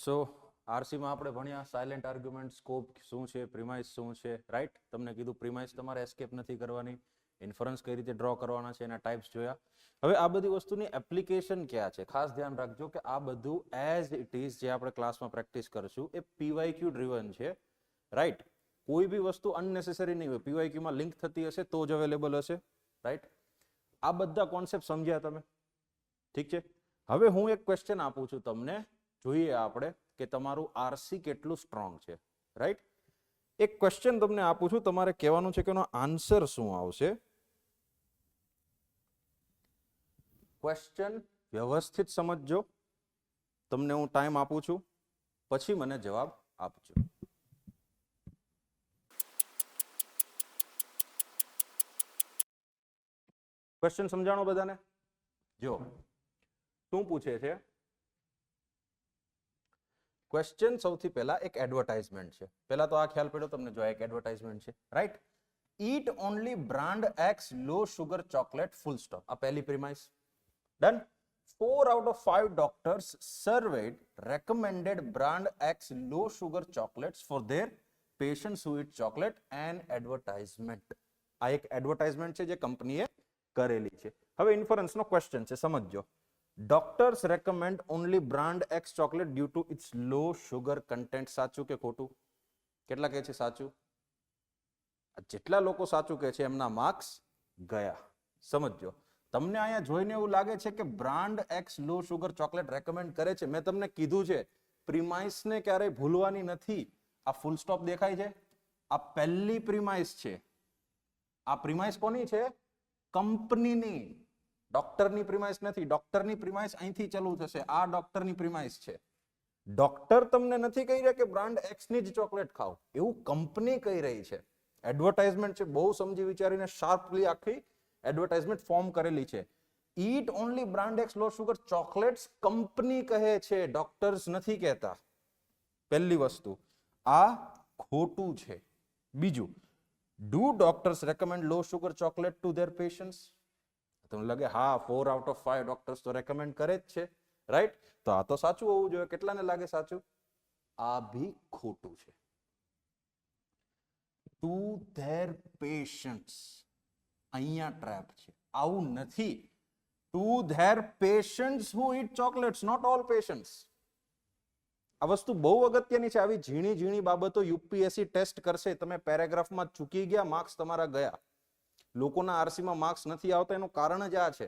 સો આરસીમાં આપણે ભણ્યા silent argument, scope શું છે, પ્રિમાઇસ શું છે, રાઈટ. તમને કીધું પ્રિમાઇસ તમારે એસ્કેપ નથી કરવાની, ઇન્ફરન્સ કઈ રીતે ડ્રો કરવાના છે એના ટાઈપ્સ જોયા. હવે આ બધી વસ્તુની એપ્લિકેશન ક્યાં છે ખાસ ધ્યાન રાખજો કે આ બધું એઝ ઇટ ઇઝ જે આપણે ક્લાસમાં પ્રેક્ટિસ કરશું એ પીવાયક્યુ ડ્રીવન છે, રાઈટ. કોઈ બી વસ્તુ અનનેસેસરી નહીં હોય, પીવાયક્યુમાં લિંક થતી હશે તો જ અવેલેબલ હશે, રાઈટ. આ બધા કોન્સેપ્ટ સમજ્યા તમે, ઠીક છે. હવે હું એક ક્વેશ્ચન આપું છું તમને, જોઈએ આપણે કે તમારું આરસી કેટલું સ્ટ્રોંગ છે, રાઈટ. એક ક્વેશ્ચન તમને આપું છું, તમારે કહેવાનું છે કે એનો આન્સર શું આવશે. ક્વેશ્ચન વ્યવસ્થિત સમજજો, તમને હું ટાઈમ આપું છું, પછી મને જવાબ આપજો. ક્વેશ્ચન સમજાણો બધાને? જો શું પૂછે છે ક્વેશ્ચન, સૌથી પહેલા એક એડવર્ટાઇઝમેન્ટ છે. પહેલા તો આ ખ્યાલ પડ્યો તમને, જો એક એડવર્ટાઇઝમેન્ટ છે, રાઈટ. ઈટ ઓનલી બ્રાન્ડ એક્સ લો સુગર ચોકલેટ ફૂલ સ્ટોપ. આ પહેલી premise. Done. 4 out of 5 doctors surveyed recommended brand X low sugar chocolates for their patients who eat chocolate and advertisement. આ એક એડવર્ટાઇઝમેન્ટ છે જે કંપનીએ કરેલી છે. હવે ઇન્ફરન્સ નો ક્વેશ્ચન છે, સમજજો. Doctors recommend only brand X chocolate due to its low sugar content. સાચું કે ખોટું? કેટલા કહે છે સાચું? જેટલા લોકો સાચું કહે છે એમના માર્ક્સ ગયા. સમજજો. તમને અહીંયા જોઈને એવું લાગે છે કે બ્રાન્ડ એક્સ લો સુગર ચોકલેટ રેકમેન્ડ કરે છે. મેં તમને કીધું છે પ્રિમાઇસને ક્યારેય ભૂલવાની નથી. આ ફૂલ સ્ટોપ દેખાય છે, આ પહેલી પ્રિમાઇસ છે. આ પ્રિમાઇસ કોની છે? કંપનીની. ડોક્ટરની પ્રિમાઇસ નથી. ડોક્ટરની પ્રિમાઇસ અહીંથી ચાલુ થશે. આ ડોક્ટરની પ્રિમાઇસ છે. ડોક્ટર તમને નથી કહી રહ્યા કે બ્રાન્ડ એક્સ ની જ ચોકલેટ ખાઓ, એવું કંપની કહી રહી છે. એડવર્ટાઇઝમેન્ટ છે, બહુ સમજી વિચારીને શાર્પલી આખી એડવર્ટાઇઝમેન્ટ ફોર્મ કરેલી છે. ઈટ ઓનલી બ્રાન્ડ એક્સ લો સુગર ચોકલેટ્સ કંપની કહે છે, ડોક્ટર્સ નથી કહેતા. પહેલી વસ્તુ આ ખોટું છે. બીજું, do doctors recommend low sugar chocolate to their patients? તમને લાગે હા 4 out of 5 ડોક્ટર્સ તો રેકમેન્ડ કરે જ છે, રાઈટ. તો આ તો સાચું હોવું જોઈએ. કેટલાને લાગે સાચું? આ ભી ખોટું છે. ટુ ધેર પેશન્ટ્સ, અહીંયા ટ્રેપ છે. આવું નથી. To their patients who eat chocolates, not all patients. આ વસ્તુ બહુ અગત્યની છે. આવી ઝીણી ઝીણી બાબતો યુપીએસસી ટેસ્ટ કરશે. તમે પેરેગ્રાફમાં ચૂકી ગયા, માર્ક્સ તમારા ગયા. લોકોના આરસીમાં માર્ક્સ નથી આવતા એનું કારણ જ આ છે.